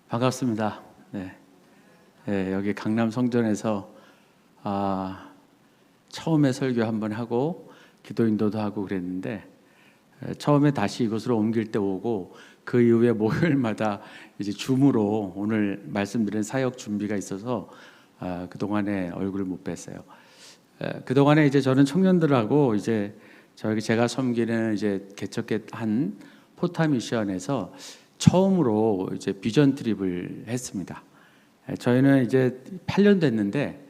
반갑습니다. 네. 네, 여기 강남 성전에서 처음에 설교 한번 하고 기도 인도도 하고 그랬는데 처음에 다시 이곳으로 옮길 때 오고 그 이후에 목요일마다 이제 줌으로 오늘 말씀드린 사역 준비가 있어서 그동안에 얼굴을 못 뵀어요. 그동안에 이제 저는 청년들하고 이제 제가 섬기는 이제 개척한 포타 미션에서 처음으로 이제 비전 트립을 했습니다. 저희는 이제 8년 됐는데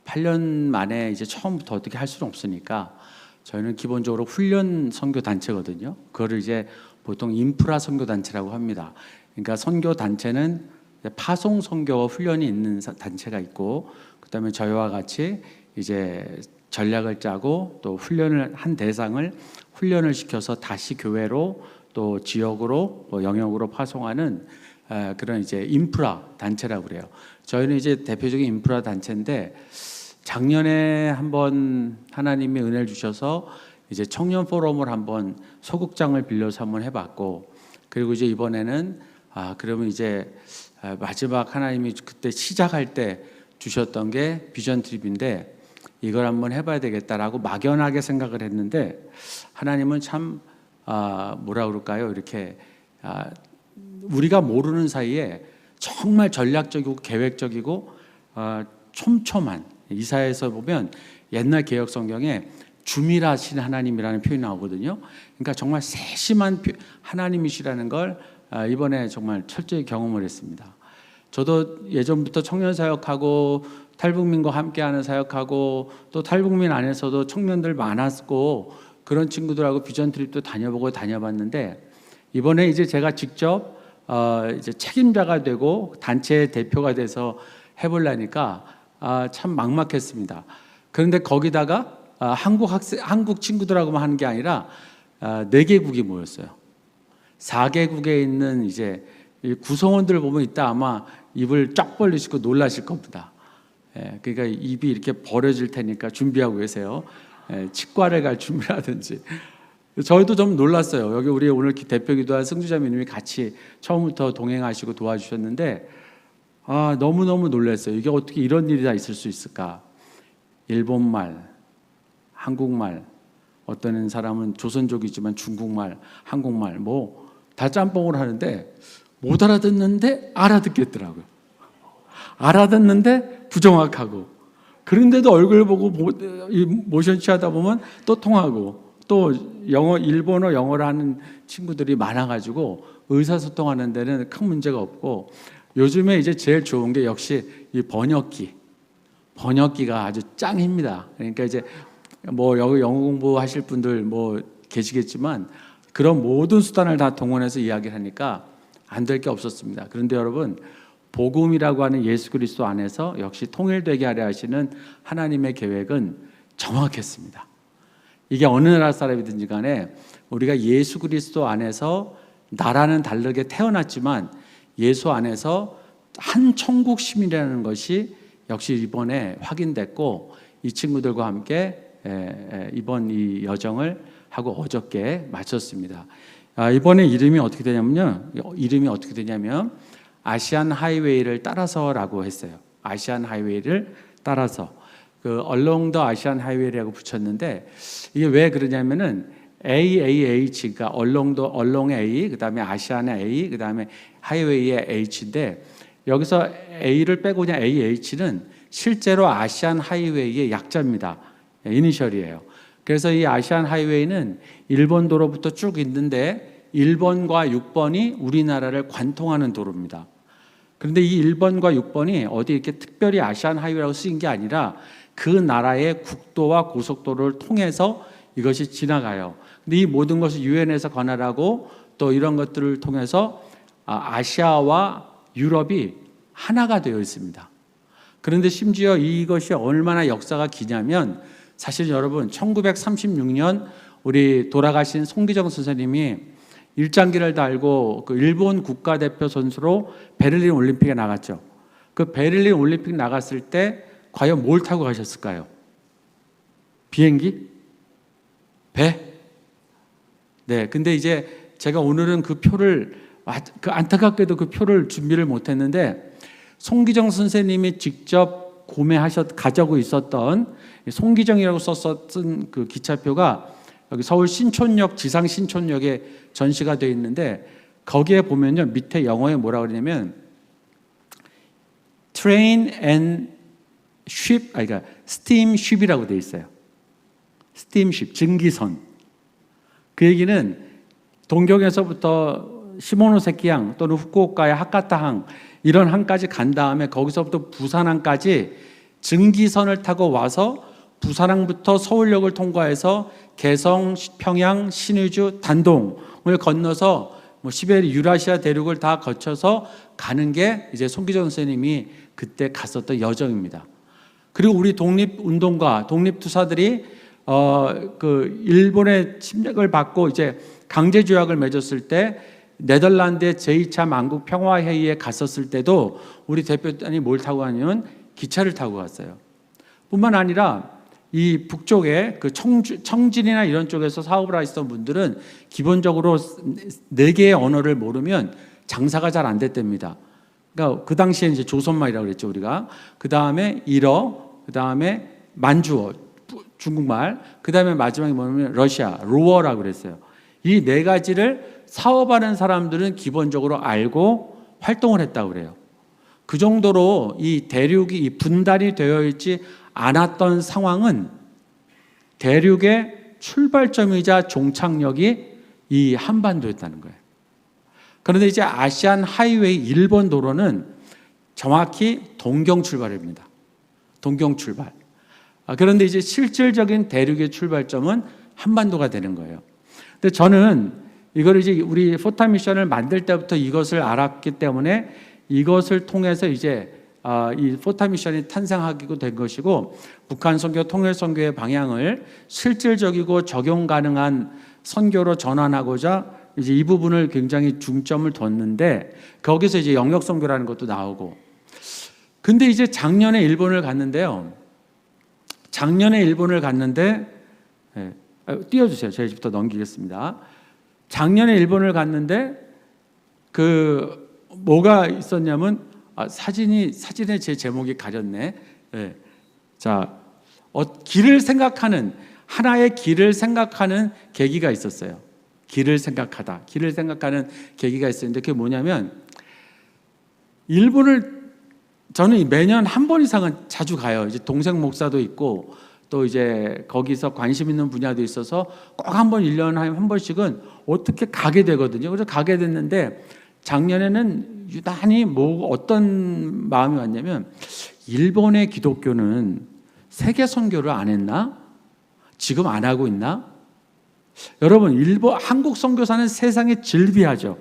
8년 만에 이제 처음부터 어떻게 할 수는 없으니까 저희는 기본적으로 훈련 선교 단체거든요. 그거를 이제 보통 인프라 선교 단체라고 합니다. 그러니까 선교 단체는 파송 선교와 훈련이 있는 단체가 있고, 그다음에 저희와 같이 이제 전략을 짜고 또 훈련을 한 대상을 훈련을 시켜서 다시 교회로 또 지역으로 영역으로 파송하는 그런 이제 인프라 단체라고 그래요. 저희는 이제 대표적인 인프라 단체인데 작년에 한번 하나님이 은혜를 주셔서 이제 청년 포럼을 한번 소극장을 빌려서 한번 해봤고, 그리고 이제 이번에는 그러면 이제 마지막 하나님이 그때 시작할 때 주셨던 게 비전 트립인데 이걸 한번 해봐야 되겠다라고 막연하게 생각을 했는데 하나님은 참 뭐라 그럴까요? 이렇게 우리가 모르는 사이에 정말 전략적이고 계획적이고 촘촘한, 이사야에서 보면 옛날 개역 성경에 주밀하신 하나님이라는 표현이 나오거든요. 그러니까 정말 세심한 하나님이시라는 걸 이번에 정말 철저히 경험을 했습니다. 저도 예전부터 청년 사역하고 탈북민과 함께하는 사역하고 또 탈북민 안에서도 청년들 많았고 그런 친구들하고 비전 트립도 다녀보고 다녀봤는데 이번에 이제 제가 직접 이제 책임자가 되고 단체 대표가 돼서 해보려니까 참 막막했습니다. 그런데 거기다가 한국 친구들하고만 하는 게 아니라 4개국이 모였어요. 4개국에 있는 이제 구성원들 보면 이따 아마 입을 쫙 벌리시고 놀라실 겁니다. 그러니까 입이 이렇게 벌어질 테니까 준비하고 계세요. 치과를 갈 준비라든지. 저희도 좀 놀랐어요. 여기 우리 오늘 대표기도 한 승주자매님이 같이 처음부터 동행하시고 도와주셨는데 너무너무 놀랐어요. 이게 어떻게 이런 일이 다 있을 수 있을까? 일본말, 한국말, 어떤 사람은 조선족이지만 중국말, 한국말 다 짬뽕을 하는데 못 알아듣는데 알아듣겠더라고요. 알아듣는데 부정확하고, 그런데도 얼굴 보고 모션 취하다 보면 또 통하고, 또 영어, 일본어, 영어를 하는 친구들이 많아가지고 의사소통하는 데는 큰 문제가 없고, 요즘에 이제 제일 좋은 게 역시 이 번역기가 아주 짱입니다. 그러니까 이제 여기 영어 공부하실 분들 계시겠지만 그런 모든 수단을 다 동원해서 이야기를 하니까 안 될 게 없었습니다. 그런데 여러분, 복음이라고 하는 예수 그리스도 안에서 역시 통일되게 하려 하시는 하나님의 계획은 정확했습니다. 이게 어느 나라 사람이든지 간에 우리가 예수 그리스도 안에서 나라는 다르게 태어났지만 예수 안에서 한 천국 시민이라는 것이 역시 이번에 확인됐고, 이 친구들과 함께 이번 이 여정을 하고 어저께 마쳤습니다. 이번에 이름이 어떻게 되냐면 아시안 하이웨이를 따라서라고 했어요. 아시안 하이웨이를 따라서 along the 아시안 하이웨이라고 붙였는데 이게 왜 그러냐면은 AAH가 along A, 그다음에 아시안의 A, 그다음에 하이웨이의 H인데 여기서 A를 빼고 그냥 AH는 실제로 아시안 하이웨이의 약자입니다. 이니셜이에요. 그래서 이 아시안 하이웨이는 일본도로부터 쭉 있는데 1번과 6번이 우리나라를 관통하는 도로입니다. 그런데 이 1번과 6번이 어디 이렇게 특별히 아시안 하이웨이라고 쓰인 게 아니라 그 나라의 국도와 고속도로를 통해서 이것이 지나가요. 근데 이 모든 것을 유엔에서 관할하고 또 이런 것들을 통해서 아시아와 유럽이 하나가 되어 있습니다. 그런데 심지어 이것이 얼마나 역사가 기냐면 사실 여러분 1936년 우리 돌아가신 송기정 선생님이 일장기를 달고 그 일본 국가대표 선수로 베를린 올림픽에 나갔죠. 그 베를린 올림픽 나갔을 때 과연 뭘 타고 가셨을까요? 비행기? 배? 네. 근데 이제 제가 오늘은 그 표를 그 안타깝게도 그 표를 준비를 못했는데 송기정 선생님이 직접 가지고 있었던 송기정이라고 썼던 그 기차표가 여기 서울 신촌역 지상 신촌역에 전시가 되어 있는데 거기에 보면요 밑에 영어에 뭐라 그러냐면 train and ship, 그러니까 steamship이라고 되어 있어요. steamship, 증기선. 그 얘기는 동경에서부터 시모노세키항 또는 후쿠오카의 하카타항 이런 항까지 간 다음에 거기서부터 부산항까지 증기선을 타고 와서 부산항부터 서울역을 통과해서 개성, 평양, 신의주, 단동을 건너서 시베리아, 유라시아 대륙을 다 거쳐서 가는 게 이제 송기정 선생님이 그때 갔었던 여정입니다. 그리고 우리 독립운동가, 독립투사들이 그 일본의 침략을 받고 이제 강제 조약을 맺었을 때 네덜란드의 제2차 만국 평화회의에 갔었을 때도 우리 대표단이 뭘 타고 가냐면 기차를 타고 갔어요. 뿐만 아니라 이 북쪽에 그 청진이나 이런 쪽에서 사업을 하시던 분들은 기본적으로 4개의 언어를 모르면 장사가 잘 안 됐답니다. 그러니까 그 당시에 이제 조선말이라고 그랬죠, 우리가. 그 다음에 일어, 그 다음에 만주어, 중국말, 그 다음에 마지막에 뭐냐면 러시아, 루어라고 그랬어요. 이 4가지를 사업하는 사람들은 기본적으로 알고 활동을 했다고 그래요. 그 정도로 이 대륙이 분단이 되어 있지 않았던 상황은 대륙의 출발점이자 종착역이 이 한반도였다는 거예요. 그런데 이제 아시안 하이웨이 일본 도로는 정확히 동경 출발입니다. 동경 출발. 그런데 이제 실질적인 대륙의 출발점은 한반도가 되는 거예요. 근데 저는 이걸 이제 우리 포타 미션을 만들 때부터 이것을 알았기 때문에 이것을 통해서 이제 이 포타 미션이 탄생하게 된 것이고 북한 선교, 통일 선교의 방향을 실질적이고 적용 가능한 선교로 전환하고자 이제 이 부분을 굉장히 중점을 뒀는데 거기서 이제 영역 선교라는 것도 나오고. 근데 이제 작년에 일본을 갔는데요. 띄워주세요. 제 집부터 넘기겠습니다. 작년에 일본을 갔는데 그 뭐가 있었냐면 사진에 제 제목이 가렸네. 네. 자, 길을 생각하는 하나의 길을 생각하는 계기가 있었어요. 길을 생각하는 계기가 있었는데 그게 뭐냐면 일본을 저는 매년 한 번 이상은 자주 가요. 이제 동생 목사도 있고 또 이제 거기서 관심 있는 분야도 있어서 꼭 한 번 1년에 한 번씩은 어떻게 가게 되거든요. 그래서 가게 됐는데 작년에는 유난히 어떤 마음이 왔냐면 일본의 기독교는 세계 선교를 안 했나? 지금 안 하고 있나? 여러분, 한국 선교사는 세상에 질비하죠.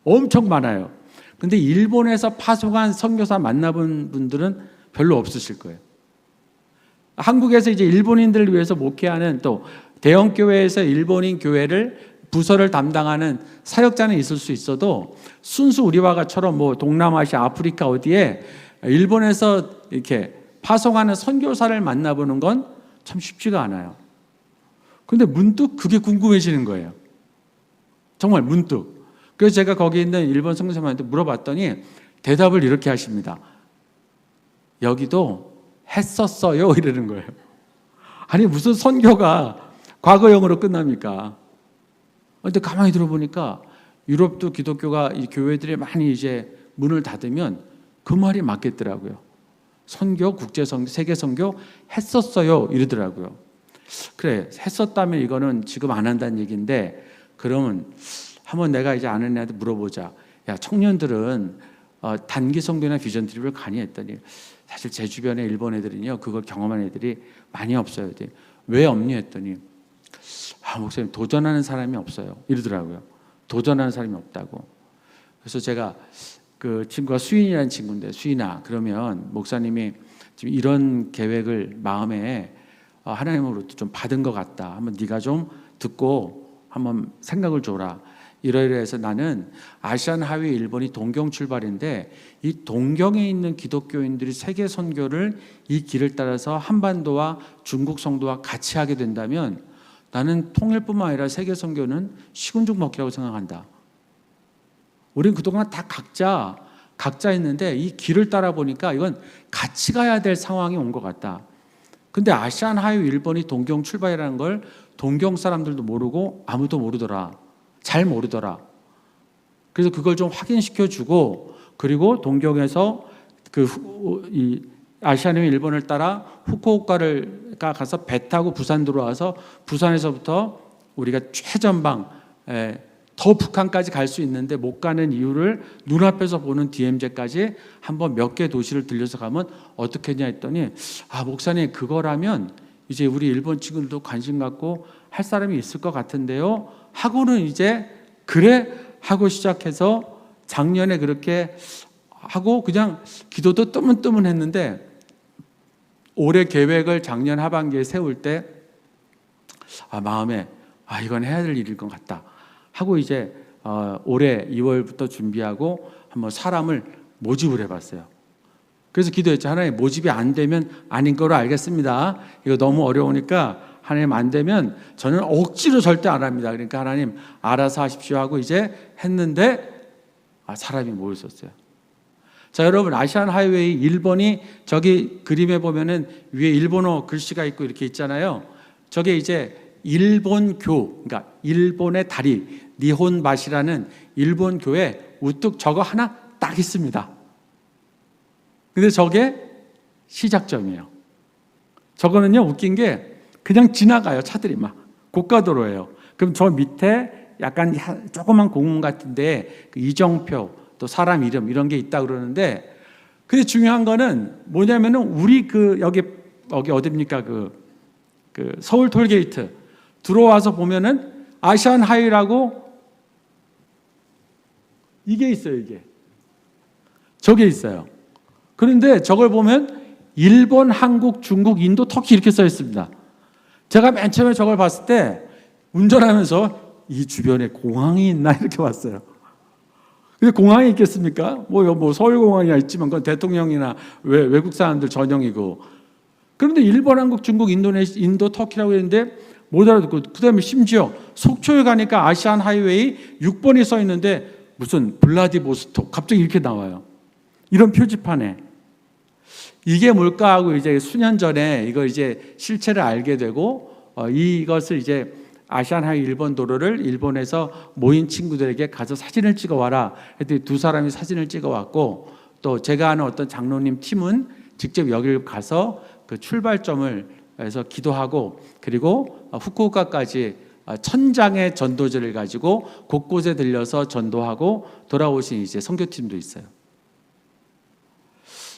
엄청 많아요. 근데 일본에서 파송한 선교사 만나본 분들은 별로 없으실 거예요. 한국에서 이제 일본인들을 위해서 목회하는 또 대형 교회에서 일본인 교회를 부서를 담당하는 사역자는 있을 수 있어도 순수 우리와 같처럼 동남아시아, 아프리카 어디에 일본에서 이렇게 파송하는 선교사를 만나보는 건 참 쉽지가 않아요. 근데 문득 그게 궁금해지는 거예요. 정말 문득. 그래서 제가 거기 있는 일본 선교사님한테 물어봤더니 대답을 이렇게 하십니다. 여기도 했었어요 이러는 거예요. 아니 무슨 선교가 과거형으로 끝납니까? 근데 가만히 들어보니까 유럽도 기독교가 이 교회들이 많이 이제 문을 닫으면 그 말이 맞겠더라고요. 선교, 국제선교, 세계선교 했었어요 이러더라고요. 그래, 했었다면 이거는 지금 안 한다는 얘기인데 그러면 한번 내가 이제 아는 애한테 물어보자. 야, 청년들은 단기 선교나 비전 트립을 가니 했더니 사실 제 주변에 일본 애들은요 그걸 경험한 애들이 많이 없어요. 왜 없니 했더니 목사님 도전하는 사람이 없어요 이러더라고요. 도전하는 사람이 없다고. 그래서 제가 그 친구가 수인이라는 친구인데 수인아 그러면 목사님이 지금 이런 계획을 마음에 하나님으로부터 좀 받은 것 같다. 한번 네가 좀 듣고 한번 생각을 줘라. 이러이러해서 나는 아시안 하위 일본이 동경 출발인데 이 동경에 있는 기독교인들이 세계 선교를 이 길을 따라서 한반도와 중국 성도와 같이 하게 된다면 나는 통일뿐만 아니라 세계 선교는 식은 죽 먹기라고 생각한다. 우리는 그동안 다 각자 있는데 이 길을 따라 보니까 이건 같이 가야 될 상황이 온 것 같다. 근데 아시안 하이웨이 1번이 동경 출발이라는 걸 동경 사람들도 모르고 아무도 모르더라. 잘 모르더라. 그래서 그걸 좀 확인시켜 주고, 그리고 동경에서 이 아시안 하이웨이 1번을 따라 후쿠오카를 가서 배 타고 부산 들어와서 부산에서부터 우리가 최전방 더 북한까지 갈 수 있는데 못 가는 이유를 눈앞에서 보는 DMZ까지 한번 몇 개 도시를 들려서 가면 어떻겠냐 했더니, 목사님 그거라면 이제 우리 일본 친구들도 관심 갖고 할 사람이 있을 것 같은데요 하고는 이제 그래 하고 시작해서 작년에 그렇게 하고 그냥 기도도 뜨문뜨문했는데, 올해 계획을 작년 하반기에 세울 때 마음에 이건 해야 될 일일 것 같다 하고 이제 올해 2월부터 준비하고 한번 사람을 모집을 해봤어요. 그래서 기도했죠. 하나님, 모집이 안 되면 아닌 거로 알겠습니다. 이거 너무 어려우니까 하나님 안 되면 저는 억지로 절대 안 합니다. 그러니까 하나님 알아서 하십시오 하고 이제 했는데 사람이 모였었어요. 자, 여러분, 아시안 하이웨이 1번이 저기 그림에 보면은 위에 일본어 글씨가 있고 이렇게 있잖아요. 저게 이제 일본교, 그러니까 일본의 다리, 니혼마시라는 일본 교회 우뚝 저거 하나 딱 있습니다. 근데 저게 시작점이에요. 저거는요, 웃긴 게 그냥 지나가요. 차들이 막 고가도로예요. 그럼 저 밑에 약간 조그만 공원 같은데 그 이정표, 또 사람 이름 이런 게 있다 그러는데, 근데 중요한 거는 뭐냐면은 우리 여기 어딥니까? 그 서울 톨게이트 들어와서 보면은 아시안 하이라고 이게 있어요. 이게 저게 있어요. 그런데 저걸 보면 일본, 한국, 중국, 인도, 터키 이렇게 써 있습니다. 제가 맨 처음에 저걸 봤을 때 운전하면서 이 주변에 공항이 있나 이렇게 봤어요. 근데 공항이 있겠습니까? 뭐 서울공항이야 있지만 그건 대통령이나 외국 사람들 전용이고. 그런데 일본, 한국, 중국, 인도, 터키라고 했는데 못 알아듣고, 그 다음에 심지어 속초에 가니까 아시안 하이웨이 6번이 써 있는데 무슨 블라디보스톡 갑자기 이렇게 나와요. 이런 표지판에. 이게 뭘까 하고 이제 수년 전에 이걸 이제 실체를 알게 되고, 이것을 이제 아시안 하이웨이 1번 도로를 일본에서 모인 친구들에게 가서 사진을 찍어 와라 했더니 두 사람이 사진을 찍어 왔고, 또 제가 아는 어떤 장로님 팀은 직접 여기를 가서 그 출발점을 해서 기도하고, 그리고 후쿠오카까지 1000장의 전도지를 가지고 곳곳에 들려서 전도하고 돌아오신 이제 선교팀도 있어요.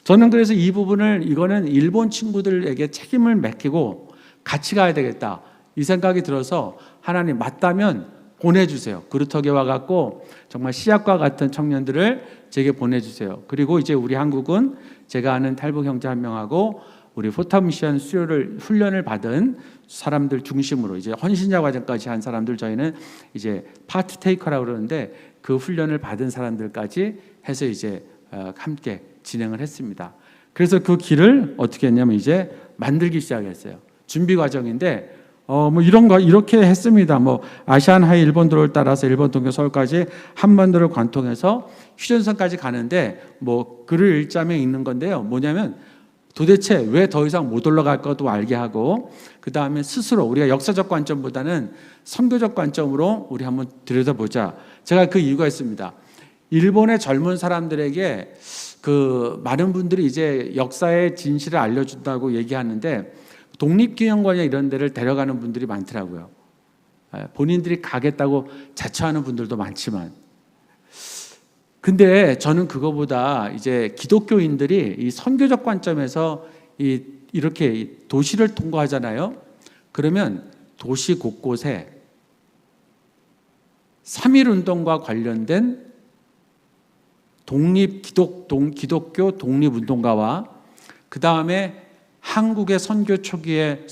저는 그래서 이 부분을, 이거는 일본 친구들에게 책임을 맡기고 같이 가야 되겠다 이 생각이 들어서, 하나님 맞다면 보내주세요. 그루터기에 와갖고 정말 시약과 같은 청년들을 제게 보내주세요. 그리고 이제 우리 한국은 제가 아는 탈북 형제 한 명하고 우리 포탑미션 수료를 훈련을 받은 사람들 중심으로 이제 헌신자 과정까지 한 사람들, 저희는 이제 파트 테이커라고 그러는데 그 훈련을 받은 사람들까지 해서 이제 함께 진행을 했습니다. 그래서 그 길을 어떻게 했냐면 이제 만들기 시작했어요. 준비 과정인데 뭐 이런 거 이렇게 했습니다. 뭐 아시안 하이 1번 도로를 따라서 일본 동경 서울까지 한반도를 관통해서 휴전선까지 가는데, 뭐 글을 읽자면 읽는 건데요. 뭐냐면 도대체 왜 더 이상 못 올라갈 것도 알게 하고, 그 다음에 스스로 우리가 역사적 관점보다는 선교적 관점으로 우리 한번 들여다보자. 제가 그 이유가 있습니다. 일본의 젊은 사람들에게 많은 분들이 이제 역사의 진실을 알려준다고 얘기하는데 독립기념관이나 이런 데를 데려가는 분들이 많더라고요. 본인들이 가겠다고 자처하는 분들도 많지만, 근데 저는 그거보다 이제 기독교인들이 이 선교적 관점에서 이렇게 도시를 통과하잖아요. 그러면 도시 곳곳에 3.1 운동과 관련된 기독교 독립운동가와 그 다음에 한국의 선교 초기에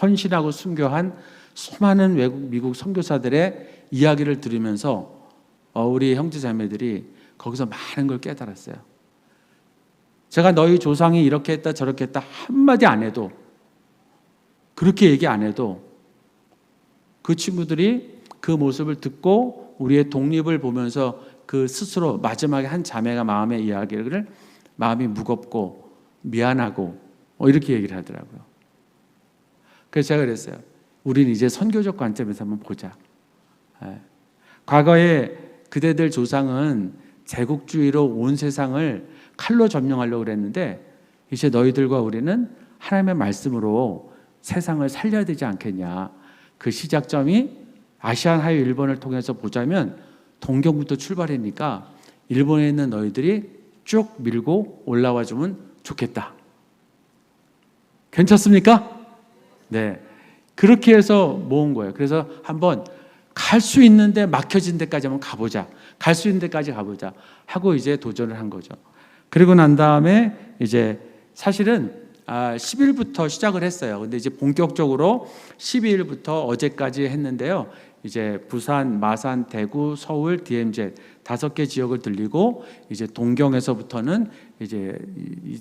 헌신하고 순교한 수많은 외국 미국 선교사들의 이야기를 들으면서 우리 형제자매들이 거기서 많은 걸 깨달았어요. 제가 너희 조상이 이렇게 했다 저렇게 했다 한마디 안 해도, 그렇게 얘기 안 해도 그 친구들이 그 모습을 듣고 우리의 독립을 보면서 그 스스로 마지막에 한 자매가 마음의 이야기를 마음이 무겁고 미안하고 이렇게 얘기를 하더라고요. 그래서 제가 그랬어요. 우린 이제 선교적 관점에서 한번 보자. 과거에 그대들 조상은 제국주의로 온 세상을 칼로 점령하려고 그랬는데 이제 너희들과 우리는 하나님의 말씀으로 세상을 살려야 되지 않겠냐. 그 시작점이 아시안 하이웨이 일본을 통해서 보자면 동경부터 출발이니까 일본에 있는 너희들이 쭉 밀고 올라와 주면 좋겠다. 괜찮습니까? 네. 그렇게 해서 모은 거예요. 그래서 한번 갈 수 있는데 막혀진 데까지 한번 가보자. 갈 수 있는 데까지 가보자 하고 이제 도전을 한 거죠. 그리고 난 다음에 이제 사실은 10일부터 시작을 했어요. 근데 이제 본격적으로 12일부터 어제까지 했는데요. 이제 부산, 마산, 대구, 서울, DMZ 5개 지역을 들리고 이제 동경에서부터는 이제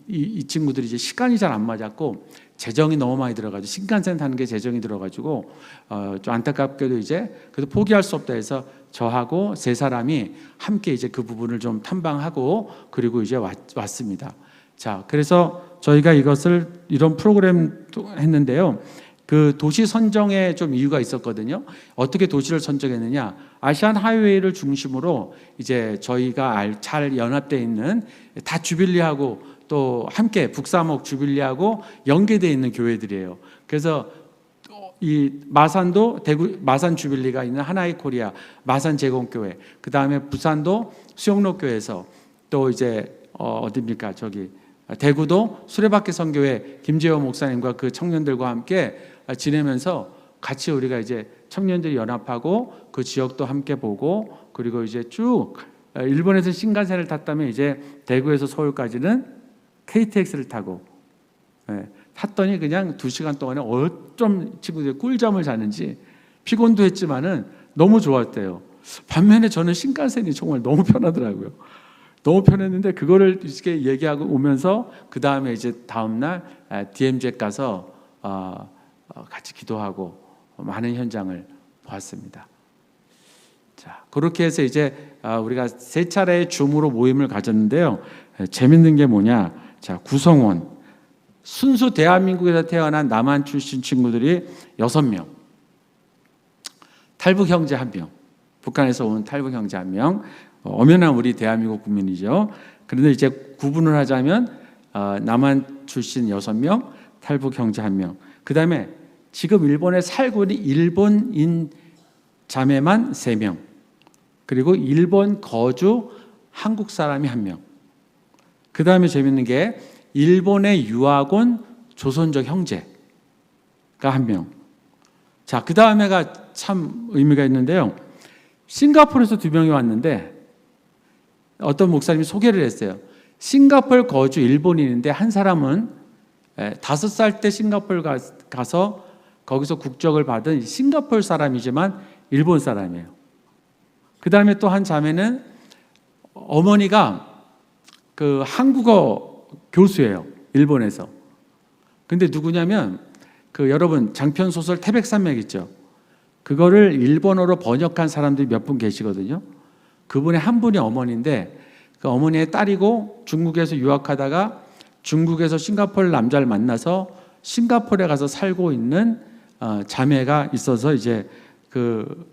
이 친구들이 이제 시간이 잘 안 맞았고 재정이 너무 많이 들어가지고 신칸센 타는 게 재정이 들어가지고 좀 안타깝게도 이제 그래도 포기할 수 없다 해서 저하고 3사람이 함께 이제 그 부분을 좀 탐방하고 그리고 이제 왔습니다. 자, 그래서 저희가 이런 프로그램 했는데요. 그 도시 선정에 좀 이유가 있었거든요. 어떻게 도시를 선정했느냐? 아시안 하이웨이를 중심으로 이제 저희가 잘 연합되어 있는 다 주빌리하고 또 함께 북사목 주빌리하고 연계되어 있는 교회들이에요. 그래서 이 마산도 대구 마산 주빌리가 있는 하나의 코리아 마산 제공교회, 그 다음에 부산도 수영로교회에서 또 이제 어디입니까? 저기 대구도 수레바퀴 선교회 김재호 목사님과 그 청년들과 함께 지내면서 같이 우리가 이제 청년들이 연합하고 그 지역도 함께 보고 그리고 이제 쭉 일본에서 신간센을 탔다면 이제 대구에서 서울까지는 KTX를 타고 탔더니 그냥 2시간 동안에 어쩜 친구들이 꿀잠을 자는지 피곤도 했지만은 너무 좋았대요. 반면에 저는 신간센이 정말 너무 편하더라고요. 너무 편했는데 그거를 이렇게 얘기하고 오면서 그 다음에 이제 다음날 DMZ 가서 같이 기도하고 많은 현장을 보았습니다. 자, 그렇게 해서 이제 우리가 3차례의 줌으로 모임을 가졌는데요. 재밌는 게 뭐냐? 자, 구성원 순수 대한민국에서 태어난 남한 출신 친구들이 6명, 탈북 형제 1명, 북한에서 온 탈북 형제 1명, 엄연한 우리 대한민국 국민이죠. 그런데 이제 구분을 하자면 남한 출신 6명, 탈북 형제 1명. 그 다음에 지금 일본에 살고 있는 일본인 자매만 3명, 그리고 일본 거주 한국 사람이 1명. 그 다음에 재밌는 게 일본에 유학 온 조선족 형제가 1명. 자, 그 다음에가 참 의미가 있는데요. 싱가포르에서 2명이 왔는데 어떤 목사님이 소개를 했어요. 싱가포르 거주 일본인인데 한 사람은 5살 때 싱가포르 가서 거기서 국적을 받은 싱가포르 사람이지만 일본 사람이에요. 그 다음에 또 한 자매는 어머니가 그 한국어 교수예요. 일본에서. 근데 누구냐면 그 여러분 장편 소설 태백산맥 있죠. 그거를 일본어로 번역한 사람들이 몇 분 계시거든요. 그분의 한 분이 어머니인데 그 어머니의 딸이고 중국에서 유학하다가 중국에서 싱가포르 남자를 만나서 싱가포르에 가서 살고 있는 자매가 있어서 이제 그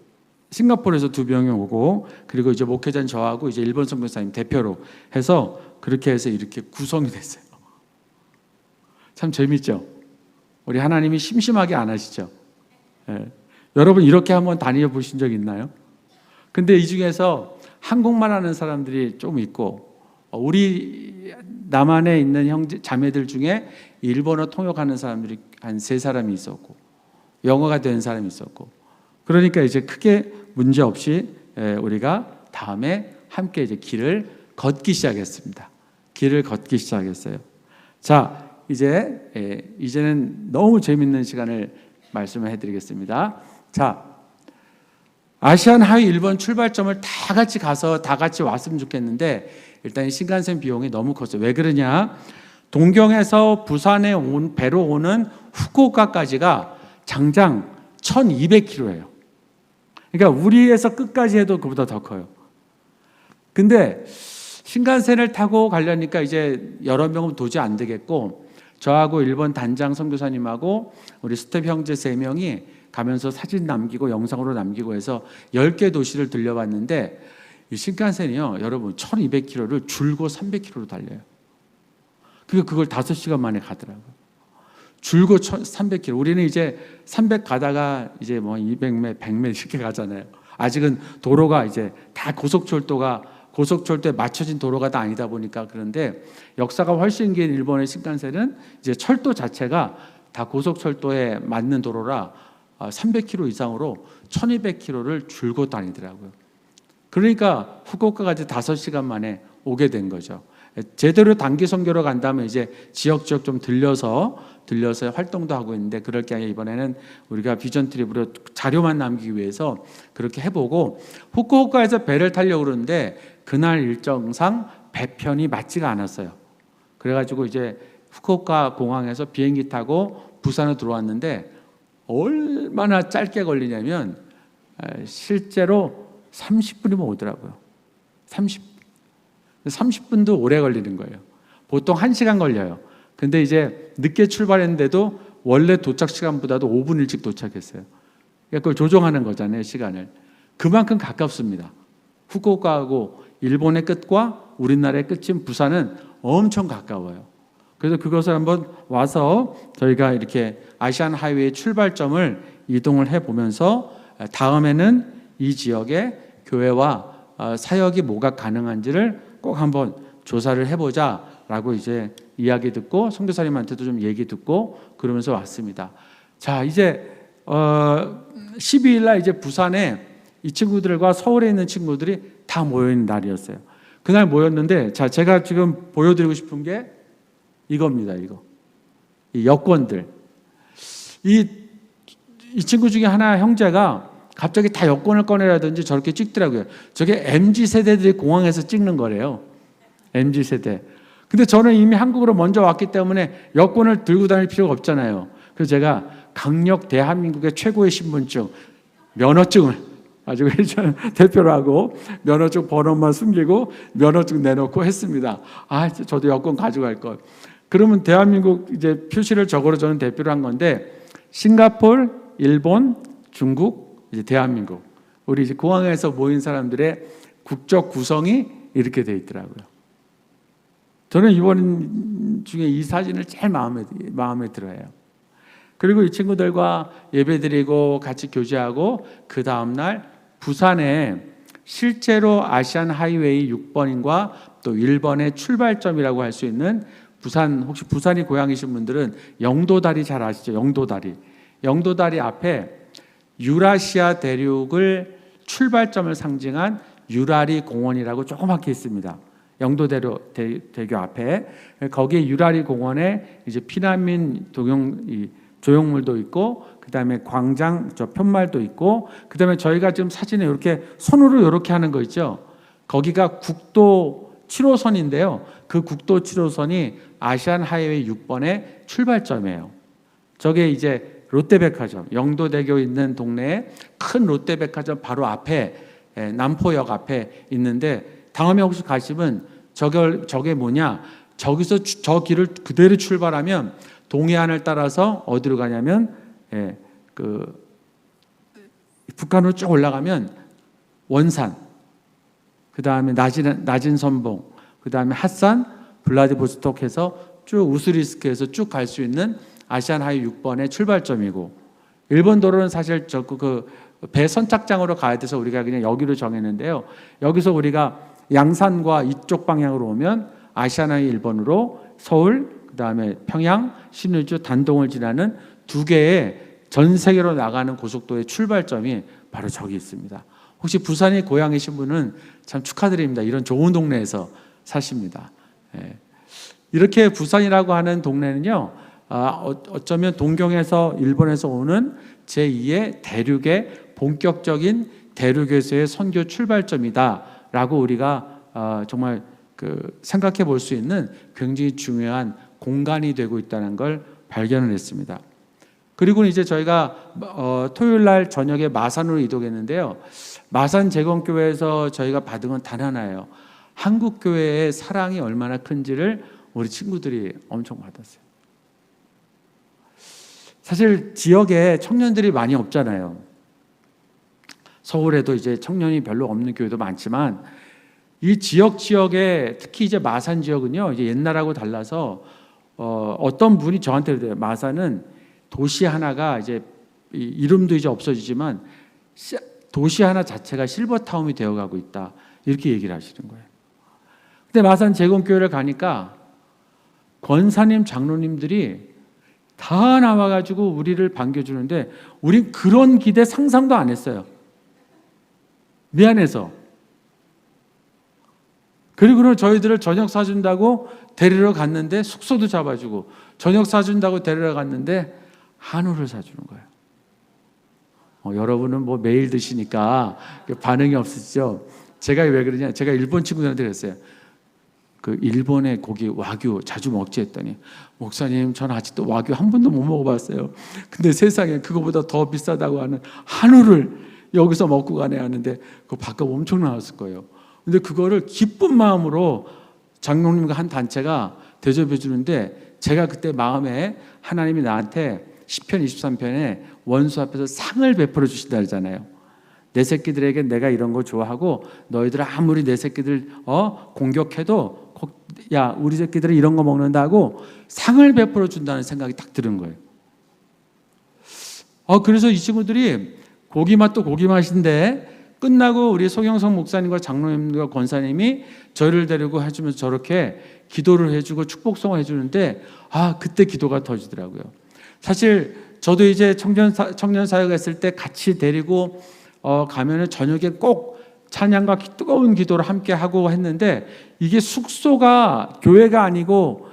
싱가포르에서 2명이 오고 그리고 이제 목회자는 저하고 이제 일본 선교사님 대표로 해서 그렇게 해서 이렇게 구성이 됐어요. 참 재밌죠? 우리 하나님이 심심하게 안 하시죠? 예. 여러분 이렇게 한번 다녀 보신 적 있나요? 근데 이 중에서 한국말 하는 사람들이 좀 있고 우리 남한에 있는 형제 자매들 중에 일본어 통역하는 사람들이 한 3사람이 있었고 영어가 된 사람이 있었고 그러니까 이제 크게 문제 없이 우리가 다음에 함께 이제 길을 걷기 시작했습니다. 길을 걷기 시작했어요. 자, 이제는 너무 재밌는 시간을 말씀을 해드리겠습니다. 자, 아시안 하위 일본 출발점을 다 같이 가서 다 같이 왔으면 좋겠는데 일단 신칸센 비용이 너무 컸어요. 왜 그러냐? 동경에서 부산에 배로 오는 후쿠오카까지가 장장 1200km예요. 그러니까 우리에서 끝까지 해도 그보다 더 커요. 근데 신칸센을 타고 가려니까 이제 여러 명은 도저히 안 되겠고, 저하고 일본 단장 선교사님하고 우리 스텝 형제 3명이 가면서 사진 남기고 영상으로 남기고 해서 10개 도시를 들려봤는데, 이 신칸센이요, 여러분 1200km를 줄고 300km로 달려요. 그걸 5시간 만에 가더라고요. 줄고 300km. 우리는 이제 300 가다가 이제 뭐 200매, 100매 이렇게 가잖아요. 아직은 도로가 이제 다 고속철도에 맞춰진 도로가 다 아니다 보니까. 그런데 역사가 훨씬 긴 일본의 신칸센은 이제 철도 자체가 다 고속철도에 맞는 도로라 300km 이상으로 1200km를 줄고 다니더라고요. 그러니까 후쿠오카까지 5시간 만에 오게 된 거죠. 제대로 단기 선교로 간다면 이제 지역 좀 들려서 활동도 하고 있는데, 그럴 게 아니라 이번에는 우리가 비전 트립으로 자료만 남기기 위해서 그렇게 해보고, 후쿠오카에서 배를 타려고 그러는데 그날 일정상 배편이 맞지가 않았어요. 그래가지고 이제 후쿠오카 공항에서 비행기 타고 부산으로 들어왔는데 얼마나 짧게 걸리냐면 실제로 30분이면 오더라고요. 30분도 오래 걸리는 거예요. 보통 1시간 걸려요. 근데 이제 늦게 출발했는데도 원래 도착 시간보다도 5분 일찍 도착했어요. 그러니까 그걸 조정하는 거잖아요, 시간을. 그만큼 가깝습니다. 후쿠오카하고 일본의 끝과 우리나라의 끝인 부산은 엄청 가까워요. 그래서 그것을 한번 와서 저희가 이렇게 아시안 하이웨이 출발점을 이동을 해보면서 다음에는 이 지역의 교회와 사역이 뭐가 가능한지를 꼭 한번 조사를 해보자라고 이제 이야기 듣고 선교사님한테도 좀 얘기 듣고 그러면서 왔습니다. 자, 이제 12일 날 이제 부산에 이 친구들과 서울에 있는 친구들이 다 모여 있는 날이었어요. 그날 모였는데, 자, 제가 지금 보여드리고 싶은 게 이겁니다. 이 여권들. 이 친구 중에 하나 형제가 갑자기 다 여권을 꺼내라든지 저렇게 찍더라고요. 저게 MZ세대들이 공항에서 찍는 거래요. MZ세대. 근데 저는 이미 한국으로 먼저 왔기 때문에 여권을 들고 다닐 필요가 없잖아요. 그래서 제가 강력 대한민국의 최고의 신분증, 면허증을 가지고 대표를 하고 면허증 번호만 숨기고 면허증 내놓고 했습니다. 저도 여권 가져갈 걸. 그러면 대한민국 이제 표시를 저거로 저는 대표를 한 건데, 싱가포르, 일본, 중국, 이제 대한민국, 우리 이제 공항에서 모인 사람들의 국적 구성이 이렇게 돼 있더라고요. 저는 이번 중에 이 사진을 제일 마음에 들어요. 그리고 이 친구들과 예배드리고 같이 교제하고 그 다음날 부산에 실제로 아시안 하이웨이 6번인과 또 1번의 출발점이라고 할 수 있는 부산, 혹시 부산이 고향이신 분들은 영도다리 잘 아시죠? 영도다리 앞에 유라시아 대륙을 출발점을 상징한 유라리 공원이라고 조그맣게 있습니다. 영도대교 앞에. 거기에 유라리 공원에 이제 피난민 조형물도 있고, 그 다음에 광장 편말도 있고, 그 다음에 저희가 지금 사진에 이렇게 손으로 이렇게 하는 거 있죠. 거기가 국도 7호선인데요. 그 국도 7호선이 아시안 하이웨이 6번의 출발점이에요. 저게 이제 롯데백화점, 영도대교 있는 동네에 큰 롯데백화점 바로 앞에, 남포역 앞에 있는데, 다음에 혹시 가시면 저게 뭐냐, 저기서 저 길을 그대로 출발하면 동해안을 따라서 어디로 가냐면 북한으로 쭉 올라가면 원산, 그 다음에 낮은 선봉, 그 다음에 핫산, 블라디보스톡해서 쭉 우스리스크에서 쭉 갈 수 있는 아시안 하이 6번의 출발점이고, 일본 도로는 사실 배 선착장으로 가야 돼서 우리가 그냥 여기로 정했는데요. 여기서 우리가 양산과 이쪽 방향으로 오면 아시안 하이 1번으로 서울, 그 다음에 평양, 신의주, 단동을 지나는 2개의 전 세계로 나가는 고속도로의 출발점이 바로 저기 있습니다. 혹시 부산이 고향이신 분은 참 축하드립니다. 이런 좋은 동네에서 사십니다. 이렇게 부산이라고 하는 동네는요, 어쩌면 동경에서 일본에서 오는 제2의 대륙의 본격적인 대륙에서의 선교 출발점이다라고 우리가 정말 생각해 볼 수 있는 굉장히 중요한 공간이 되고 있다는 걸 발견을 했습니다. 그리고 이제 저희가 토요일 날 저녁에 마산으로 이동했는데요. 마산 재건교회에서 저희가 받은 건 단 하나예요. 한국 교회의 사랑이 얼마나 큰지를 우리 친구들이 엄청 받았어요. 사실 지역에 청년들이 많이 없잖아요. 서울에도 이제 청년이 별로 없는 교회도 많지만 이 지역에 특히 이제 마산 지역은요, 이제 옛날하고 달라서 어떤 분이 저한테 그래요. 마산은 도시 하나가 이제 이름도 이제 없어지지만 도시 하나 자체가 실버타운이 되어가고 있다, 이렇게 얘기를 하시는 거예요. 근데 마산 재건교회를 가니까 권사님, 장로님들이 다 나와가지고 우리를 반겨주는데 우린 그런 기대 상상도 안 했어요. 미안해서. 그리고 저희들을 저녁 사준다고 데리러 갔는데 숙소도 잡아주고, 저녁 사준다고 데리러 갔는데 한우를 사주는 거예요. 여러분은 뭐 매일 드시니까 반응이 없으시죠? 제가 왜 그러냐, 제가 일본 친구들한테 그랬어요. 그 일본의 고기 와규 자주 먹지 했더니, 목사님 전 아직도 와규 한 번도 못 먹어봤어요. 근데 세상에 그거보다 더 비싸다고 하는 한우를 여기서 먹고 가네 하는데 그거 밥값 엄청 나왔을 거예요. 근데 그거를 기쁜 마음으로 장로님과 한 단체가 대접해 주는데, 제가 그때 마음에 하나님이 나한테 시편 23편에 원수 앞에서 상을 베풀어 주신다 그러잖아요. 내 새끼들에게 내가 이런 거 좋아하고 너희들 아무리 내 새끼들 공격해도 야 우리 새끼들은 이런 거 먹는다고 상을 베풀어 준다는 생각이 딱 드는 거예요. 그래서 이 친구들이 고기 맛도 고기 맛인데 끝나고 우리 송영석 목사님과 장로님과 권사님이 저희를 데리고 해주면서 저렇게 기도를 해주고 축복성을 해주는데 그때 기도가 터지더라고요. 사실 저도 이제 청년 사역 했을 때 같이 데리고 가면은 저녁에 꼭 찬양과 뜨거운 기도를 함께 하고 했는데, 이게 숙소가 교회가 아니고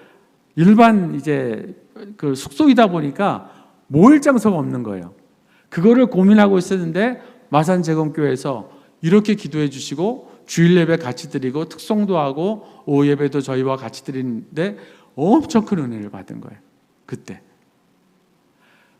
일반 이제 그 숙소이다 보니까 모일 장소가 없는 거예요. 그거를 고민하고 있었는데 마산 재건교회에서 이렇게 기도해 주시고 주일 예배 같이 드리고 특송도 하고 오후 예배도 저희와 같이 드리는데 엄청 큰 은혜를 받은 거예요. 그때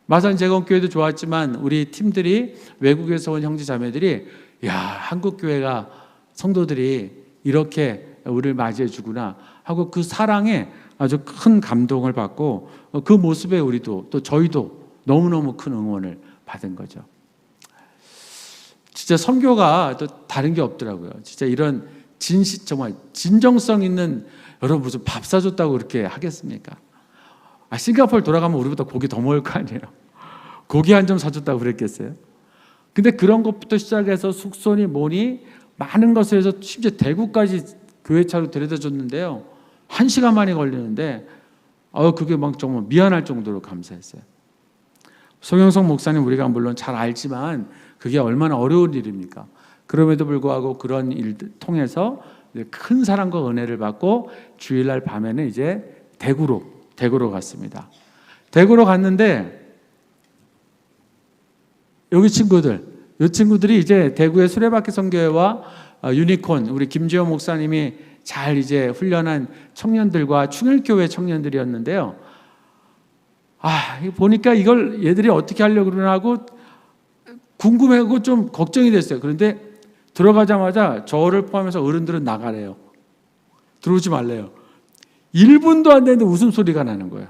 마산 재건교회도 좋았지만 우리 팀들이, 외국에서 온 형제 자매들이 한국 교회가 성도들이 이렇게 우리를 맞이해 주구나 하고 그 사랑에 아주 큰 감동을 받고 그 모습에 우리도 또 저희도 너무너무 큰 응원을 받은 거죠. 진짜 선교가 또 다른 게 없더라고요. 진짜 이런 정말 진정성 있는, 여러분 무슨 밥 사줬다고 그렇게 하겠습니까? 싱가포르 돌아가면 우리보다 고기 더 먹을 거 아니에요. 고기 한 점 사줬다고 그랬겠어요? 근데 그런 것부터 시작해서 숙소니 뭐니 많은 것을 해서 심지어 대구까지 교회차로 데려다 줬는데요. 1시간 만에 걸리는데 그게 막 정말 미안할 정도로 감사했어요. 송영석 목사님 우리가 물론 잘 알지만 그게 얼마나 어려운 일입니까? 그럼에도 불구하고 그런 일들 통해서 큰 사랑과 은혜를 받고 주일날 밤에는 이제 대구로 갔습니다. 대구로 갔는데 여기 이 친구들이 이제 대구의 수레바퀴 선교회와 유니콘 우리 김지호 목사님이 잘 이제 훈련한 청년들과 충일교회 청년들이었는데요. 보니까 이걸 얘들이 어떻게 하려고 그러나 하고 궁금하고 좀 걱정이 됐어요. 그런데 들어가자마자 저를 포함해서 어른들은 나가래요. 들어오지 말래요. 1분도 안 됐는데 웃음소리가 나는 거예요.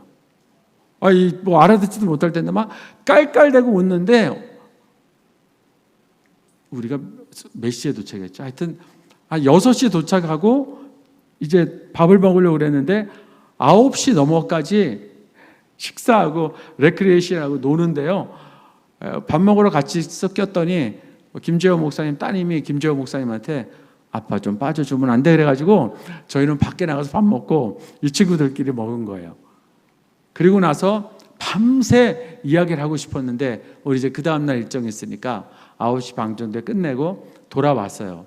뭐 알아듣지도 못할 텐데 막 깔깔대고 웃는데, 우리가 몇 시에 도착했죠? 하여튼 6시에 도착하고 이제 밥을 먹으려고 그랬는데 9시 넘어까지 식사하고 레크리에이션하고 노는데요. 밥 먹으러 같이 섞였더니 김재호 목사님 따님이 김재호 목사님한테 아빠 좀 빠져주면 안 돼 그래가지고 저희는 밖에 나가서 밥 먹고 이 친구들끼리 먹은 거예요. 그리고 나서 밤새 이야기를 하고 싶었는데 우리 이제 그 다음날 일정이 있으니까 9시 반 정도에 끝내고 돌아왔어요.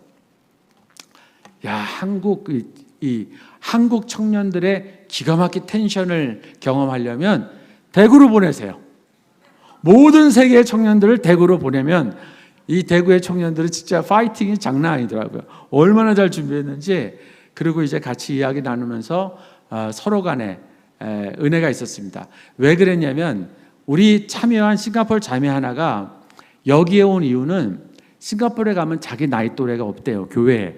한국 청년들의 기가 막힌 텐션을 경험하려면 대구로 보내세요. 모든 세계의 청년들을 대구로 보내면 이 대구의 청년들은 진짜 파이팅이 장난 아니더라고요. 얼마나 잘 준비했는지. 그리고 이제 같이 이야기 나누면서 서로 간에 은혜가 있었습니다. 왜 그랬냐면 우리 참여한 싱가포르 자매 하나가 여기에 온 이유는 싱가포르에 가면 자기 나이 또래가 없대요, 교회에.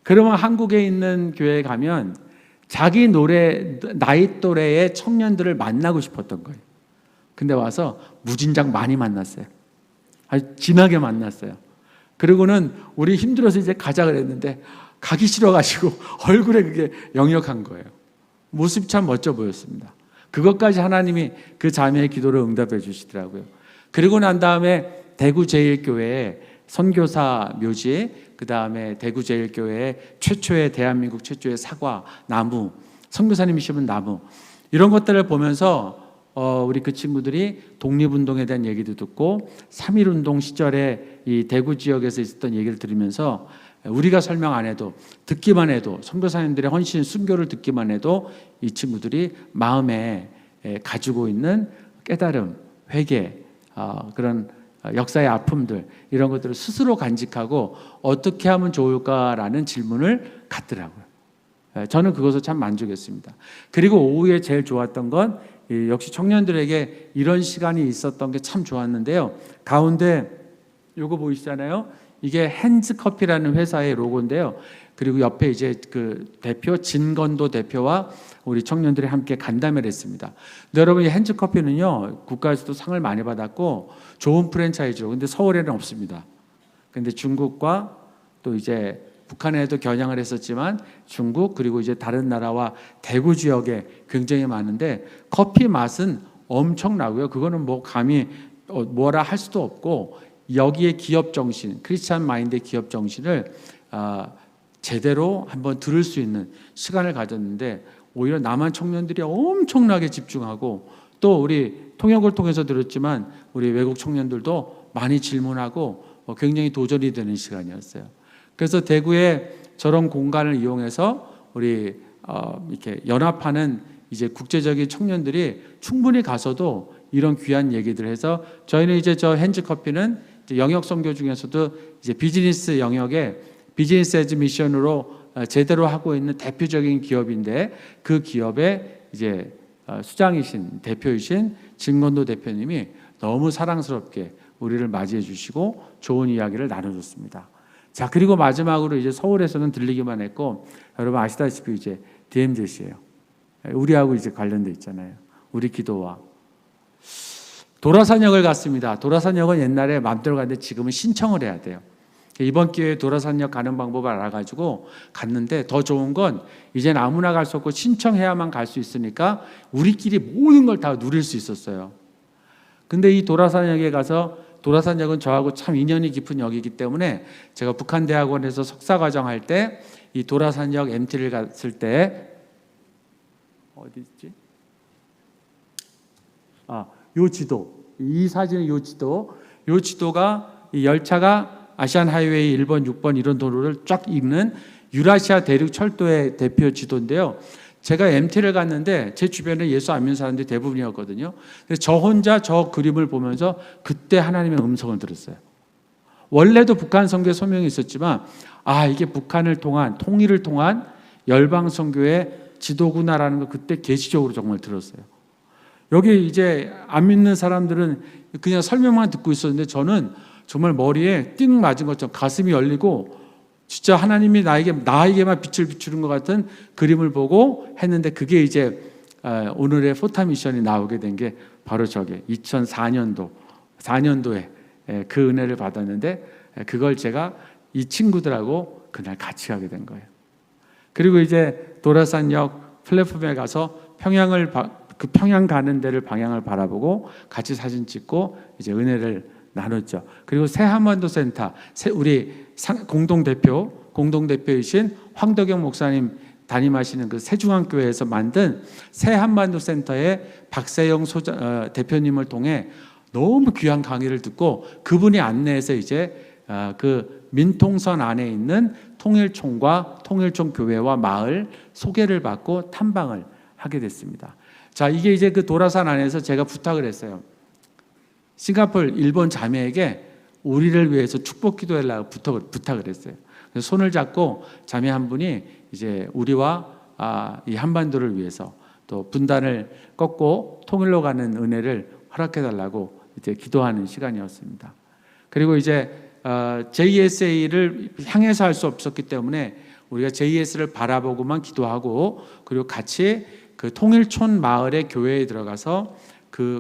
그러면 한국에 있는 교회에 가면 자기 나이 또래의 청년들을 만나고 싶었던 거예요. 근데 와서 무진장 많이 만났어요. 아주 진하게 만났어요. 그리고는 우리 힘들어서 이제 가자 그랬는데 가기 싫어가지고 얼굴에 그게 역력한 거예요. 모습이 참 멋져 보였습니다. 그것까지 하나님이 그 자매의 기도를 응답해 주시더라고요. 그리고 난 다음에 대구제일교회에 선교사 묘지, 그 다음에 대구제일교회에 대한민국 최초의 사과 나무, 선교사님이 심은 나무, 이런 것들을 보면서 우리 그 친구들이 독립운동에 대한 얘기도 듣고 3.1운동 시절에 이 대구 지역에서 있었던 얘기를 들으면서 우리가 설명 안 해도 듣기만 해도 선교사님들의 헌신 순교를 듣기만 해도 이 친구들이 마음에 가지고 있는 깨달음, 회개, 그런 역사의 아픔들, 이런 것들을 스스로 간직하고 어떻게 하면 좋을까라는 질문을 갖더라고요. 저는 그것을 참 만족했습니다. 그리고 오후에 제일 좋았던 건 역시 청년들에게 이런 시간이 있었던 게 참 좋았는데요. 가운데 요거 보이시잖아요. 이게 핸즈커피라는 회사의 로고인데요. 그리고 옆에 이제 그 대표 진건도 대표와 우리 청년들이 함께 간담회를 했습니다. 근데 여러분, 이 핸즈커피는요, 국가에서도 상을 많이 받았고 좋은 프랜차이즈로, 근데 서울에는 없습니다. 근데 중국과 또 이제 북한에도 겨냥을 했었지만 중국, 그리고 이제 다른 나라와 대구 지역에 굉장히 많은데 커피 맛은 엄청나고요. 그거는 뭐 감히 뭐라 할 수도 없고, 여기에 기업 정신, 크리스찬 마인드의 기업 정신을 제대로 한번 들을 수 있는 시간을 가졌는데, 오히려 남한 청년들이 엄청나게 집중하고, 또 우리 통역을 통해서 들었지만 우리 외국 청년들도 많이 질문하고 굉장히 도전이 되는 시간이었어요. 그래서 대구에 저런 공간을 이용해서 우리 이렇게 연합하는 이제 국제적인 청년들이 충분히 가서도 이런 귀한 얘기들을 해서, 저희는 이제 저 핸즈커피는 영역 선교 중에서도 이제 비즈니스 영역에 비즈니스 에즈 미션으로 제대로 하고 있는 대표적인 기업인데, 그 기업의 이제 수장이신 대표이신 진건도 대표님이 너무 사랑스럽게 우리를 맞이해 주시고 좋은 이야기를 나눠줬습니다. 자, 그리고 마지막으로 이제 서울에서는 들리기만 했고, 여러분 아시다시피 이제 DMZC예요. 우리하고 이제 관련돼 있잖아요. 우리 기도와 도라산역을 갔습니다. 도라산역은 옛날에 마음대로 갔는데 지금은 신청을 해야 돼요. 이번 기회에 도라산역 가는 방법을 알아가지고 갔는데, 더 좋은 건 이제는 아무나 갈 수 없고 신청해야만 갈 수 있으니까 우리끼리 모든 걸 다 누릴 수 있었어요. 근데 이 도라산역에 가서, 도라산역은 저하고 참 인연이 깊은 역이기 때문에 제가 북한대학원에서 석사과정 할 때 이 도라산역 MT를 갔을 때, 어디 있지? 요 지도, 이 사진의 요 지도가 이 열차가 아시안 하이웨이 1번, 6번 이런 도로를 쫙 잇는 유라시아 대륙 철도의 대표 지도인데요. 제가 MT를 갔는데 제 주변에 예수 안 믿는 사람들이 대부분이었거든요. 그래서 저 혼자 저 그림을 보면서 그때 하나님의 음성을 들었어요. 원래도 북한 선교에 소명이 있었지만, 이게 북한을 통한, 통일을 통한 열방 선교의 지도구나라는 걸 그때 계시적으로 정말 들었어요. 여기 이제 안 믿는 사람들은 그냥 설명만 듣고 있었는데, 저는 정말 머리에 띵 맞은 것처럼 가슴이 열리고, 진짜 하나님이 나에게만 빛을 비추는 것 같은 그림을 보고 했는데, 그게 이제 오늘의 포타 미션이 나오게 된 게 바로 저게 4년도에 그 은혜를 받았는데, 그걸 제가 이 친구들하고 그날 같이 가게 된 거예요. 그리고 이제 도라산역 플랫폼에 가서 그 평양 가는 데를 방향을 바라보고 같이 사진 찍고 이제 은혜를 나눴죠. 그리고 새한반도 센터, 우리 공동대표이신 황덕영 목사님 담임하시는 그 세중앙교회에서 만든 새한반도 센터의 박세영 대표님을 통해 너무 귀한 강의를 듣고, 그분이 안내해서 이제 그 민통선 안에 있는 통일총과 통일총 교회와 마을 소개를 받고 탐방을 하게 됐습니다. 자, 이게 이제 그 도라산 안에서 제가 부탁을 했어요. 싱가포르 일본 자매에게 우리를 위해서 축복 기도해달라고 부탁을 했어요. 그래서 손을 잡고 자매 한 분이 이제 우리와 이 한반도를 위해서, 또 분단을 꺾고 통일로 가는 은혜를 허락해 달라고 이제 기도하는 시간이었습니다. 그리고 이제 JSA를 향해서 할 수 없었기 때문에 우리가 JS를 바라보고만 기도하고, 그리고 같이 그 통일촌 마을의 교회에 들어가서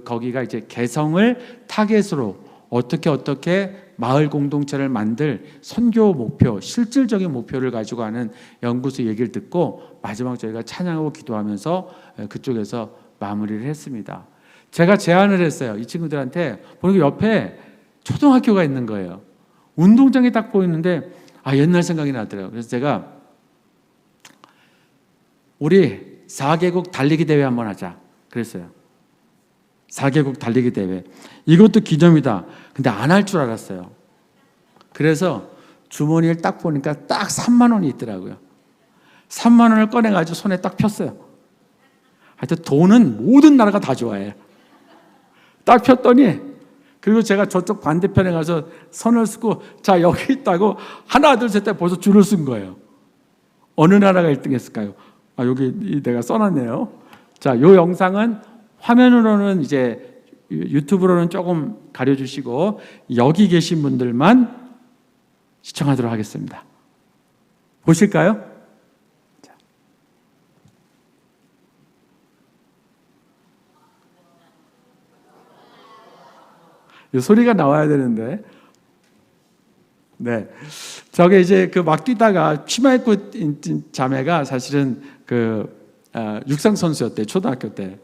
거기가 이제 개성을 타겟으로 어떻게 마을 공동체를 만들 선교 목표, 실질적인 목표를 가지고 하는 연구소 얘기를 듣고 마지막 저희가 찬양하고 기도하면서 그쪽에서 마무리를 했습니다. 제가 제안을 했어요. 이 친구들한테. 보니까 옆에 초등학교가 있는 거예요. 운동장이 딱 보이는데 옛날 생각이 나더라고요. 그래서 제가 우리 4개국 달리기 대회 한번 하자 그랬어요. 4개국 달리기 대회. 이것도 기념이다. 근데 안 할 줄 알았어요. 그래서 주머니를 딱 보니까 딱 3만 원이 있더라고요. 3만 원을 꺼내가지고 손에 딱 폈어요. 하여튼 돈은 모든 나라가 다 좋아해요. 딱 폈더니, 그리고 제가 저쪽 반대편에 가서 선을 쓰고 자 여기 있다고 하나 둘 셋 때 벌써 줄을 쓴 거예요. 어느 나라가 1등 했을까요? 여기 내가 써놨네요. 자, 요 영상은 화면으로는 이제 유튜브로는 조금 가려주시고 여기 계신 분들만 시청하도록 하겠습니다. 보실까요? 자. 이 소리가 나와야 되는데. 네. 저게 이제 막 뛰다가 치마 입고 자매가 사실은 육상 선수였대요. 초등학교 때.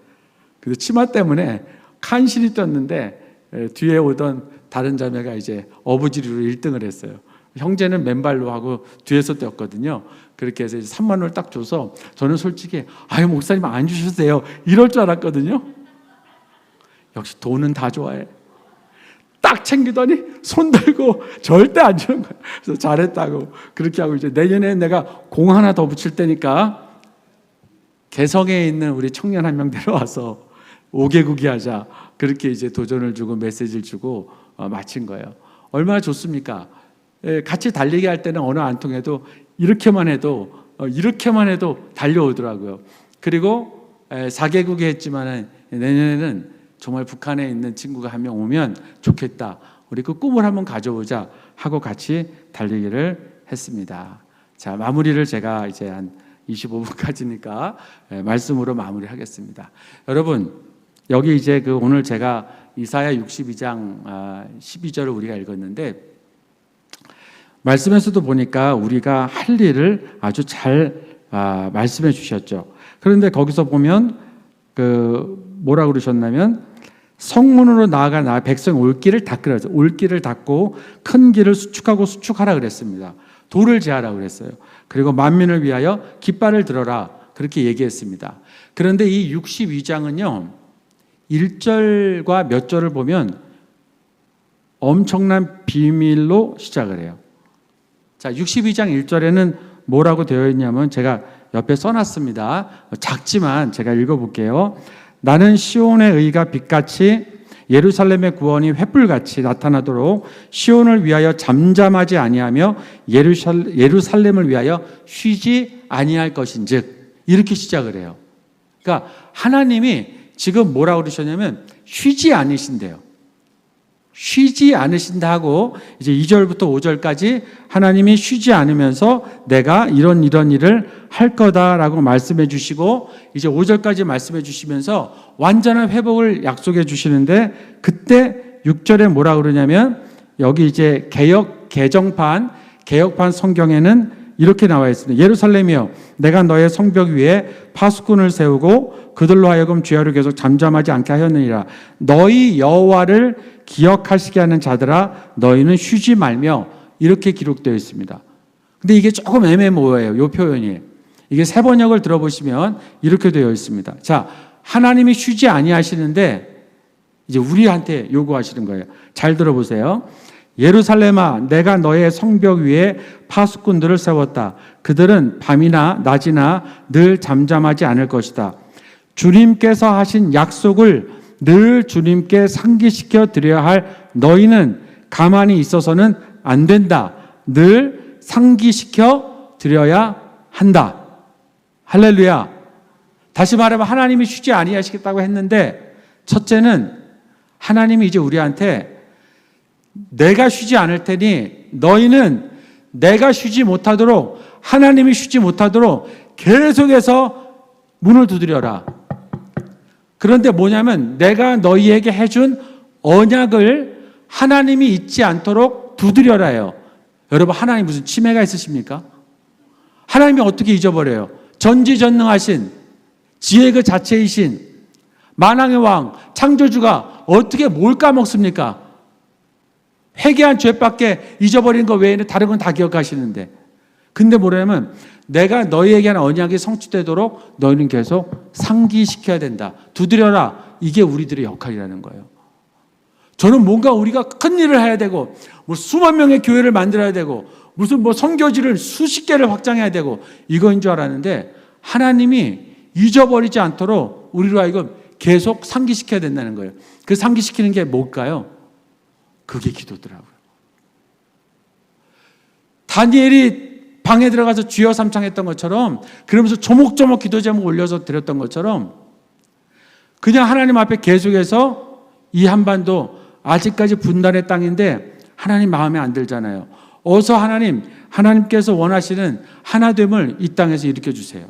근데 치마 때문에 간신히 뛰었는데 뒤에 오던 다른 자매가 이제 어부지리로 1등을 했어요. 형제는 맨발로 하고 뒤에서 뛰었거든요. 그렇게 해서 3만 원을 딱 줘서 저는 솔직히 목사님 안 주셔도 돼요 이럴 줄 알았거든요. 역시 돈은 다 좋아해. 딱 챙기더니 손 들고 절대 안 주는 거예요. 그래서 잘했다고 그렇게 하고, 이제 내년에 내가 공 하나 더 붙일 테니까 개성에 있는 우리 청년 한 명 데려와서 5개국이 하자. 그렇게 이제 도전을 주고 메시지를 주고 마친 거예요. 얼마나 좋습니까? 같이 달리기 할 때는 언어 안 통해도 이렇게만 해도 달려오더라고요. 그리고 4개국이 했지만 내년에는 정말 북한에 있는 친구가 한 명 오면 좋겠다. 우리 그 꿈을 한번 가져보자 하고 같이 달리기를 했습니다. 자, 마무리를 제가 이제 한 25분까지니까 말씀으로 마무리하겠습니다. 여러분, 여기 이제 오늘 제가 이사야 62장 12절을 우리가 읽었는데, 말씀에서도 보니까 우리가 할 일을 아주 잘 말씀해 주셨죠. 그런데 거기서 보면 뭐라 그러셨냐면, 성문으로 나아가 백성 올 길을 닦으라. 올 길을 닦고 큰 길을 수축하라 그랬습니다. 돌을 제하라 그랬어요. 그리고 만민을 위하여 깃발을 들어라 그렇게 얘기했습니다. 그런데 이 62장은요 1절과 몇 절을 보면 엄청난 비밀로 시작을 해요. 자, 62장 1절에는 뭐라고 되어 있냐면, 제가 옆에 써놨습니다. 작지만 제가 읽어볼게요. 나는 시온의 의가 빛같이 예루살렘의 구원이 횃불같이 나타나도록 시온을 위하여 잠잠하지 아니하며 예루살렘을 위하여 쉬지 아니할 것인즉, 이렇게 시작을 해요. 그러니까 하나님이 지금 뭐라고 그러셨냐면 쉬지 않으신대요. 쉬지 않으신다 하고 이제 2절부터 5절까지 하나님이 쉬지 않으면서 내가 이런 일을 할 거다라고 말씀해 주시고, 이제 5절까지 말씀해 주시면서 완전한 회복을 약속해 주시는데, 그때 6절에 뭐라 그러냐면, 여기 이제 개정판 성경에는 이렇게 나와 있습니다. 예루살렘이여, 내가 너의 성벽 위에 파수꾼을 세우고 그들로 하여금 죄악을 계속 잠잠하지 않게 하였느니라. 너희 여호와를 기억하시게 하는 자들아, 너희는 쉬지 말며, 이렇게 기록되어 있습니다. 근데 이게 조금 애매모호해요. 이 표현이. 이게 새 번역을 들어보시면 이렇게 되어 있습니다. 자, 하나님이 쉬지 아니하시는데 이제 우리한테 요구하시는 거예요. 잘 들어보세요. 예루살렘아, 내가 너의 성벽 위에 파수꾼들을 세웠다. 그들은 밤이나 낮이나 늘 잠잠하지 않을 것이다. 주님께서 하신 약속을 늘 주님께 상기시켜 드려야 할 너희는 가만히 있어서는 안 된다. 늘 상기시켜 드려야 한다. 할렐루야. 다시 말하면 하나님이 쉬지 아니하시겠다고 했는데, 첫째는 하나님이 이제 우리한테 내가 쉬지 않을 테니 너희는 내가 쉬지 못하도록, 하나님이 쉬지 못하도록 계속해서 문을 두드려라. 그런데 뭐냐면 내가 너희에게 해준 언약을 하나님이 잊지 않도록 두드려라요. 여러분, 하나님 무슨 치매가 있으십니까? 하나님이 어떻게 잊어버려요? 전지전능하신 지혜 그 자체이신 만왕의 왕 창조주가 어떻게 뭘 까먹습니까? 회개한 죄밖에 잊어버린 거 외에는 다른 건 다 기억하시는데, 근데 뭐냐면 내가 너희에게 한 언약이 성취되도록 너희는 계속 상기시켜야 된다. 두드려라. 이게 우리들의 역할이라는 거예요. 저는 뭔가 우리가 큰 일을 해야 되고, 뭐 수만 명의 교회를 만들어야 되고, 무슨 뭐 선교지를 수십 개를 확장해야 되고, 이거인 줄 알았는데 하나님이 잊어버리지 않도록 우리로 하여금 계속 상기시켜야 된다는 거예요. 그 상기시키는 게 뭘까요? 그게 기도더라고요. 다니엘이 방에 들어가서 주여 삼창했던 것처럼, 그러면서 조목조목 기도 제목 올려서 드렸던 것처럼, 그냥 하나님 앞에 계속해서 이 한반도 아직까지 분단의 땅인데 하나님 마음에 안 들잖아요. 어서 하나님께서 원하시는 하나됨을 이 땅에서 일으켜 주세요.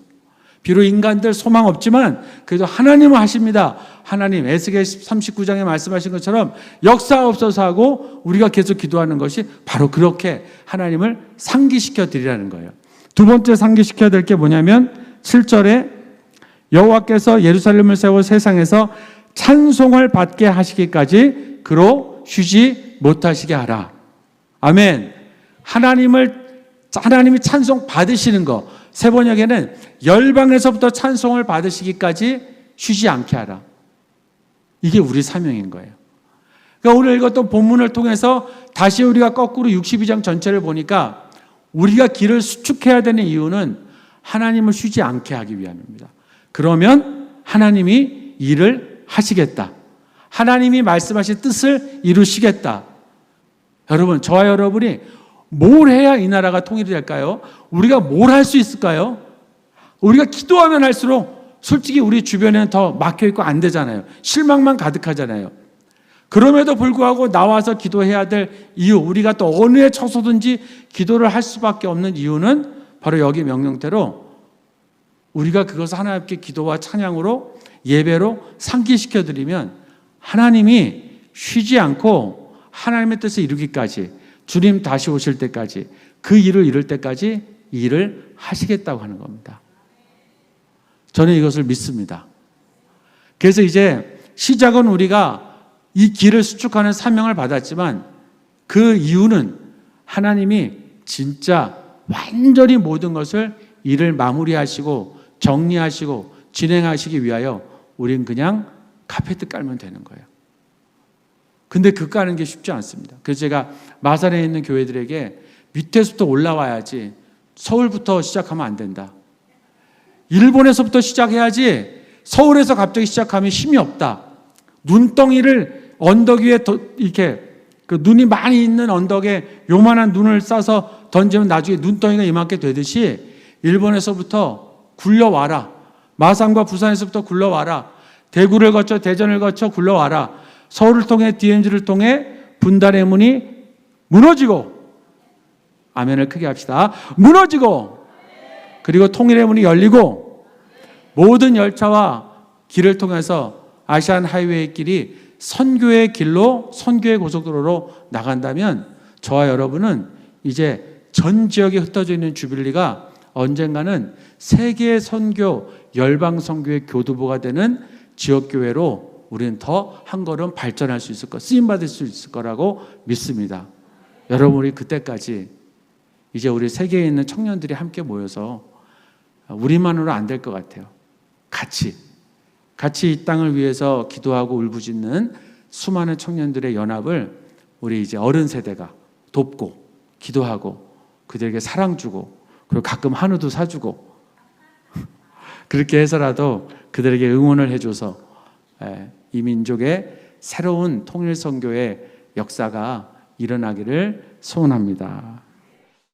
비록 인간들 소망 없지만 그래도 하나님은 하십니다. 하나님, 에스겔 39장에 말씀하신 것처럼 역사없어서 하고 우리가 계속 기도하는 것이 바로 그렇게 하나님을 상기시켜 드리라는 거예요. 두 번째 상기시켜야 될 게 뭐냐면 7절에 여호와께서 예루살렘을 세워 세상에서 찬송을 받게 하시기까지 그로 쉬지 못하시게 하라. 아멘. 하나님이 찬송 받으시는 거, 세 번역에는 열방에서부터 찬송을 받으시기까지 쉬지 않게 하라. 이게 우리 사명인 거예요. 그러니까 오늘 읽었던 본문을 통해서 다시 우리가 거꾸로 62장 전체를 보니까 우리가 길을 수축해야 되는 이유는 하나님을 쉬지 않게 하기 위함입니다. 그러면 하나님이 일을 하시겠다. 하나님이 말씀하신 뜻을 이루시겠다. 여러분, 저와 여러분이 뭘 해야 이 나라가 통일이 될까요? 우리가 뭘 할 수 있을까요? 우리가 기도하면 할수록 솔직히 우리 주변에는 더 막혀있고 안 되잖아요. 실망만 가득하잖아요. 그럼에도 불구하고 나와서 기도해야 될 이유, 우리가 또 어느 에 처서든지 기도를 할 수밖에 없는 이유는 바로 여기 명령대로 우리가 그것을 하나님께 기도와 찬양으로, 예배로 상기시켜드리면 하나님이 쉬지 않고 하나님의 뜻을 이루기까지, 주님 다시 오실 때까지, 그 일을 이룰 때까지 일을 하시겠다고 하는 겁니다. 저는 이것을 믿습니다. 그래서 이제 시작은 우리가 이 길을 수축하는 사명을 받았지만 그 이유는 하나님이 진짜 완전히 모든 것을 일을 마무리하시고 정리하시고 진행하시기 위하여 우린 그냥 카페트 깔면 되는 거예요. 근데 그 까는 게 쉽지 않습니다. 그래서 제가 마산에 있는 교회들에게 밑에서부터 올라와야지, 서울부터 시작하면 안 된다. 일본에서부터 시작해야지 서울에서 갑자기 시작하면 힘이 없다. 눈덩이를 언덕 위에 이렇게 그 눈이 많이 있는 언덕에 요만한 눈을 싸서 던지면 나중에 눈덩이가 이만큼 되듯이 일본에서부터 굴러와라. 마산과 부산에서부터 굴러와라. 대구를 거쳐 대전을 거쳐 굴러와라. 서울을 통해 DMZ를 통해 분단의 문이 무너지고, 아멘을 크게 합시다. 무너지고, 그리고 통일의 문이 열리고, 모든 열차와 길을 통해서 아시안 하이웨이 길이 선교의 길로, 선교의 고속도로로 나간다면 저와 여러분은 이제 전 지역에 흩어져 있는 주빌리가 언젠가는 세계 선교, 열방 선교의 교두보가 되는 지역교회로 우리는 더 한 걸음 발전할 수 있을 것, 쓰임받을 수 있을 거라고 믿습니다. 여러분, 우리 그때까지 이제 우리 세계에 있는 청년들이 함께 모여서, 우리만으로 안 될 것 같아요. 같이 이 땅을 위해서 기도하고 울부짖는 수많은 청년들의 연합을 우리 이제 어른 세대가 돕고 기도하고 그들에게 사랑 주고, 그리고 가끔 한우도 사주고 그렇게 해서라도 그들에게 응원을 해줘서 이 민족의 새로운 통일 선교의 역사가 일어나기를 소원합니다.